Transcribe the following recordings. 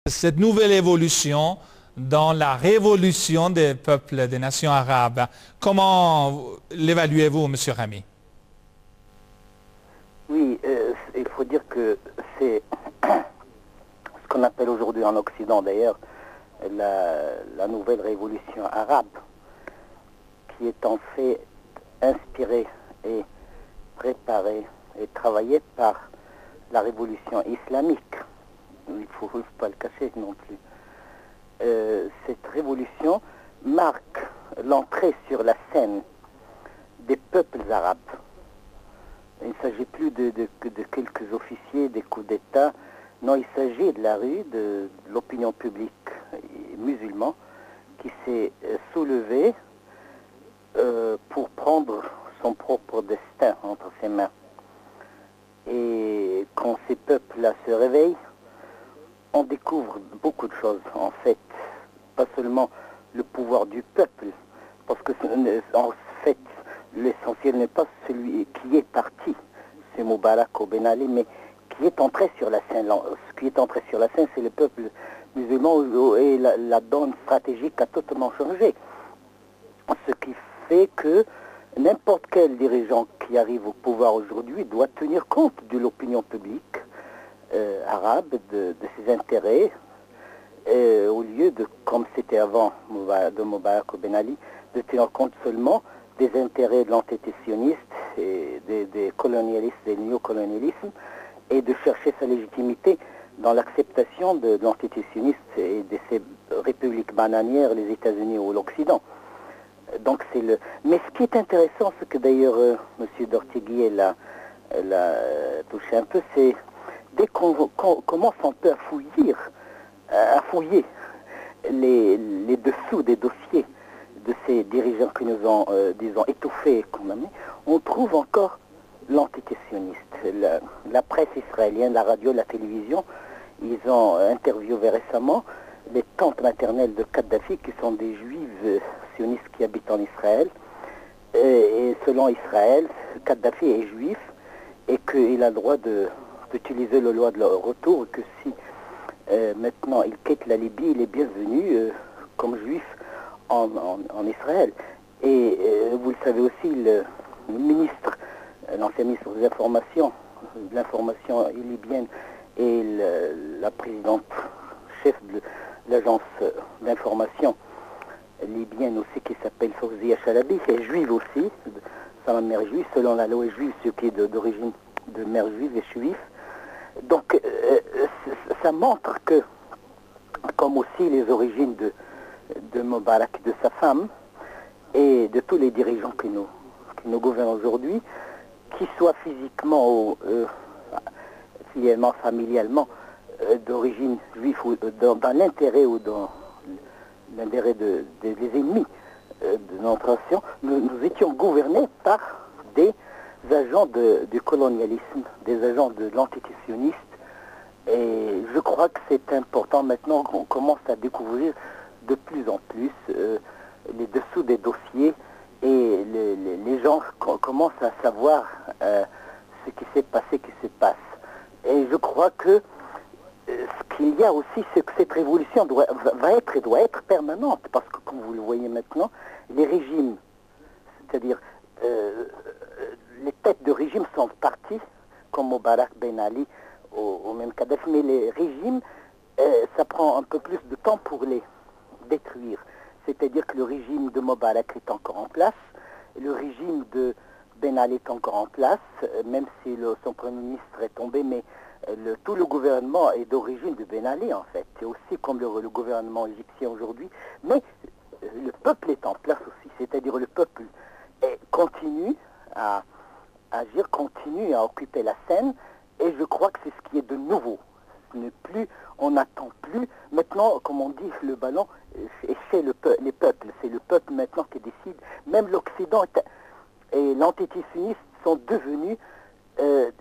cette nouvelle évolution dans la révolution des peuples des nations arabes. Comment l'évaluez-vous, M. Rami? Oui, il faut dire que c'est ce qu'on appelle aujourd'hui en Occident d'ailleurs la nouvelle révolution arabe, qui est en fait inspirée et préparée et travaillée par la révolution islamique. Il ne faut pas le cacher non plus. Cette révolution marque l'entrée sur la scène des peuples arabes. Il ne s'agit plus de quelques officiers, des coups d'État. Non, il s'agit de la rue, de l'opinion publique musulmane qui s'est soulevée pour prendre son propre destin entre ses mains. Et quand ces peuples-là se réveillent, on découvre beaucoup de choses, en fait. Pas seulement le pouvoir du peuple, parce que en fait, l'essentiel n'est pas celui qui est parti, c'est Moubarak ou Ben Ali, mais qui est entré sur la scène. Ce qui est entré sur la scène, c'est le peuple musulman, et la donne stratégique a totalement changé. Ce qui fait que n'importe quel dirigeant qui arrive au pouvoir aujourd'hui doit tenir compte de l'opinion publique arabe, de ses intérêts, au lieu de, comme c'était avant de Moubarak ou Ben Ali, de tenir compte seulement des intérêts de l'entité sioniste et des colonialistes, des néocolonialismes, et de chercher sa légitimité dans l'acceptation de l'entité sioniste et de ces républiques bananières, les États-Unis ou l'Occident. Donc c'est le. Mais ce qui est intéressant, ce que d'ailleurs M. Dortigui l'a touché un peu, c'est dès qu'on commence un peu à fouiller les dessous des dossiers de ces dirigeants qui nous ont, disons, étouffés et condamnés, on trouve encore l'entité sioniste. La presse israélienne, la radio, la télévision, ils ont interviewé récemment les tantes maternelles de Kadhafi, qui sont des juives sionistes qui habitent en Israël. Et selon Israël, Kadhafi est juif et qu'il a le droit d'utiliser la loi de leur retour, que si maintenant il quitte la Libye, il est bienvenu comme juif en Israël. Et vous le savez aussi, le ministre, l'ancien ministre de l'information libyenne, et la présidente chef de l'agence d'information libyenne aussi, qui s'appelle Fawzia Chalabi, est juive aussi, sa mère est juive, selon la loi juive, ce qui est d'origine de mère juive est juif. Donc ça montre que, comme aussi les origines de Moubarak, de sa femme, et de tous les dirigeants qui nous gouvernent aujourd'hui, qu'ils soient physiquement ou filialement, familialement, d'origine juive, ou dans l'intérêt ou dans l'intérêt des ennemis de notre nation, nous étions gouvernés par des agents du colonialisme, des agents de l'entité sioniste. Et je crois que c'est important maintenant qu'on commence à découvrir de plus en plus les dessous des dossiers, et les gens commencent à savoir ce qui s'est passé, qui se passe. Et je crois que ce qu'il y a aussi, c'est que cette révolution doit être permanente, parce que, comme vous le voyez maintenant, les régimes, c'est-à-dire les têtes de régime sont parties, comme Moubarak, Ben Ali, ou même Kadhafi, mais les régimes, ça prend un peu plus de temps pour les détruire. C'est-à-dire que le régime de Moubarak est encore en place, le régime de Ben Ali est encore en place, même si son premier ministre est tombé, mais tout le gouvernement est d'origine de Ben Ali, en fait. C'est aussi comme le gouvernement égyptien aujourd'hui, mais le peuple est en place aussi, c'est-à-dire le peuple continue à agir, continue à occuper la scène, et je crois que c'est ce qui est de nouveau. On n'attend plus. Maintenant, comme on dit, le ballon, c'est les peuples. C'est le peuple maintenant qui décide. Même l'Occident et l'entité sioniste sont devenus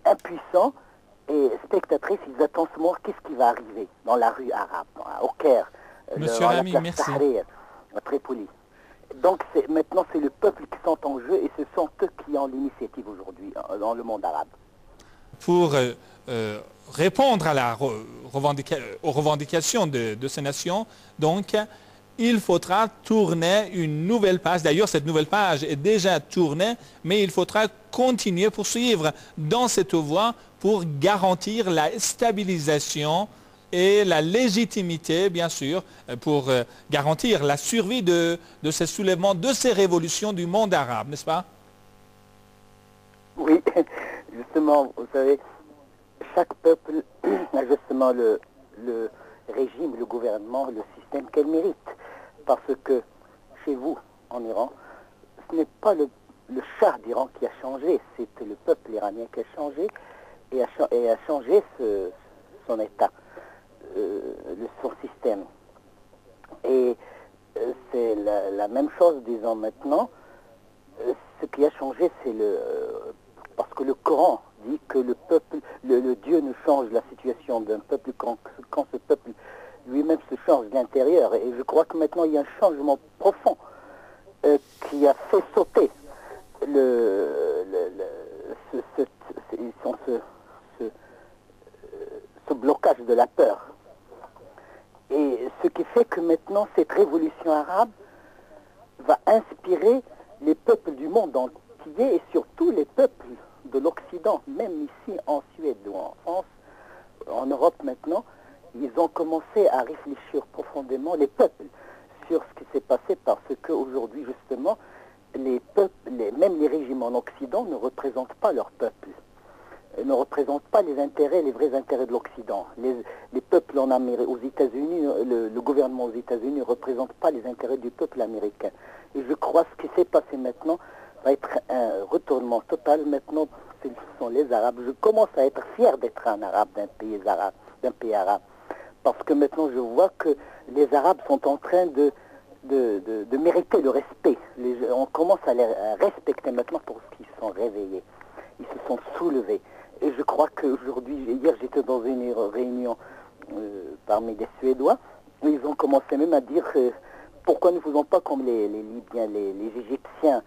impuissants et spectatrices. Ils attendent ce moment, qu'est-ce qui va arriver dans la rue arabe, au Caire, Monsieur Rami, merci. Tahrir, à Tripoli. Donc maintenant, c'est le peuple qui sont en jeu, et ce sont eux qui ont l'initiative aujourd'hui dans le monde arabe. Pour répondre à aux revendications de ces nations. Donc, il faudra tourner une nouvelle page. D'ailleurs, cette nouvelle page est déjà tournée, mais il faudra continuer, poursuivre dans cette voie pour garantir la stabilisation et la légitimité, bien sûr, pour garantir la survie de ces soulèvements, de ces révolutions du monde arabe, n'est-ce pas? Oui, justement, vous savez, chaque peuple a justement le régime, le gouvernement, le système qu'elle mérite. Parce que chez vous, en Iran, ce n'est pas le Shah d'Iran qui a changé, c'est le peuple iranien qui a changé et a changé son État, son système. Et c'est la même chose, disons maintenant. Ce qui a changé, c'est parce que le Coran dit que le peuple, le Dieu ne change la situation d'un peuple quand ce peuple lui-même se change de l'intérieur. Et je crois que maintenant il y a un changement profond qui a fait sauter ce blocage de la peur. Et ce qui fait que maintenant cette révolution arabe va inspirer les peuples du monde entier et surtout les peuples de l'Occident, même ici en Suède ou en France, en Europe maintenant, ils ont commencé à réfléchir profondément, les peuples, sur ce qui s'est passé parce qu'aujourd'hui justement, les peuples, même les régimes en Occident ne représentent pas leur peuple, ne représentent pas les intérêts, les vrais intérêts de l'Occident. Les peuples en Amérique, aux États-Unis, le gouvernement aux États-Unis ne représente pas les intérêts du peuple américain. Et je crois que ce qui s'est passé maintenant va être un retournement total. Maintenant, ce sont les Arabes. Je commence à être fier d'être un Arabe d'un pays arabe. Parce que maintenant, je vois que les Arabes sont en train de mériter le respect. On commence à les respecter maintenant pour ce qu'ils sont réveillés. Ils se sont soulevés. Et je crois qu'aujourd'hui, hier j'étais dans une réunion parmi des Suédois, où ils ont commencé même à dire pourquoi ne faisons pas comme les Libyens, les Égyptiens,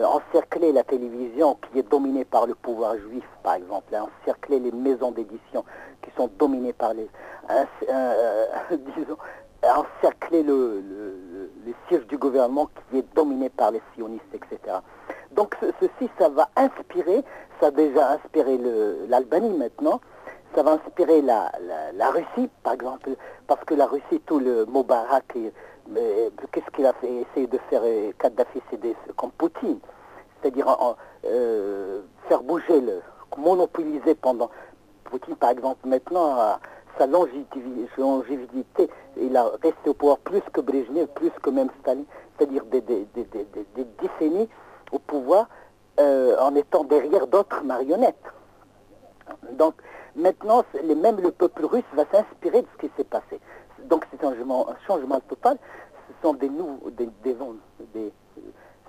encercler la télévision qui est dominée par le pouvoir juif, par exemple, encercler les maisons d'édition qui sont dominées par disons, encercler le siège du gouvernement qui est dominé par les sionistes, etc. Donc ceci, ça va inspirer, ça a déjà inspiré l'Albanie maintenant, ça va inspirer la Russie, par exemple, parce que la Russie, tout le Moubarak, qu'est-ce qu'il a fait? Essayer de faire Kadhafi, c'est comme Poutine, c'est-à-dire faire bouger, monopoliser pendant Poutine, par exemple, maintenant, sa longévité, il a resté au pouvoir plus que Brejnev, plus que même Staline, c'est-à-dire des décennies au pouvoir en étant derrière d'autres marionnettes. Donc maintenant, même le peuple russe va s'inspirer de ce qui s'est passé. Donc c'est un changement total. Ce sont des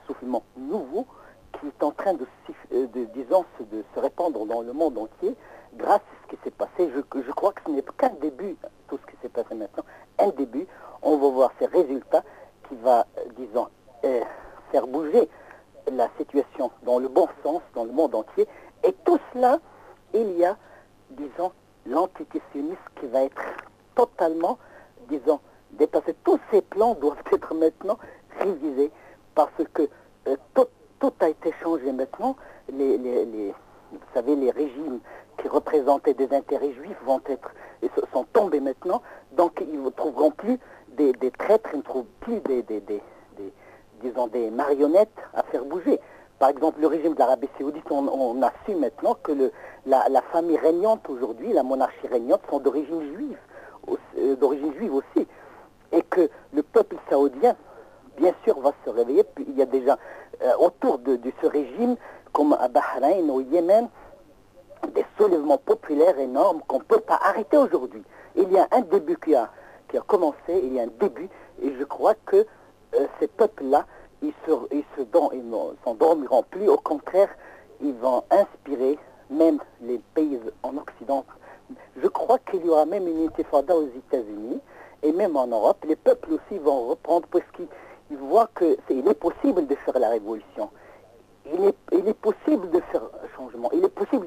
soufflements nouveaux qui est en train de se répandre dans le monde entier grâce à ce qui s'est passé. Je crois que ce n'est qu'un début, tout ce qui s'est passé maintenant, un début. On va voir ces résultats qui va, disons, faire bouger la situation dans le bon sens, dans le monde entier. Et tout cela, il y a, disons, l'antisionisme qui va être totalement, disons, dépassé. Tous ces plans doivent être maintenant révisés parce que tout a été changé maintenant. Vous savez, les régimes qui représentaient des intérêts juifs sont tombés maintenant. Donc, ils ne trouveront plus des traîtres, ils ne trouveront plus disons, des marionnettes à faire bouger. Par exemple, le régime de l'Arabie Saoudite, on a su maintenant que la famille régnante aujourd'hui, la monarchie régnante, sont d'origine juive aussi. Et que le peuple saoudien, bien sûr, va se réveiller. Puis il y a déjà autour de ce régime, comme à Bahreïn, au Yémen, des soulèvements populaires énormes qu'on ne peut pas arrêter aujourd'hui. Il y a un début qui a commencé, il y a un début, et je crois que ces peuples-là, ils ne s'endormiront plus. Au contraire, ils vont inspirer même les pays en Occident. Je crois qu'il y aura même une intifada aux États-Unis et même en Europe. Les peuples aussi vont reprendre parce qu'ils voient qu'il est possible de faire la révolution. Il est possible de faire un changement. Il est possible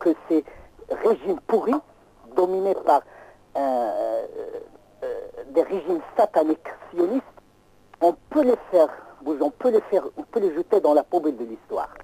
que régimes pourris, dominés par des régimes sataniques sionistes, on peut les faire bouger, on peut les jeter dans la poubelle de l'histoire.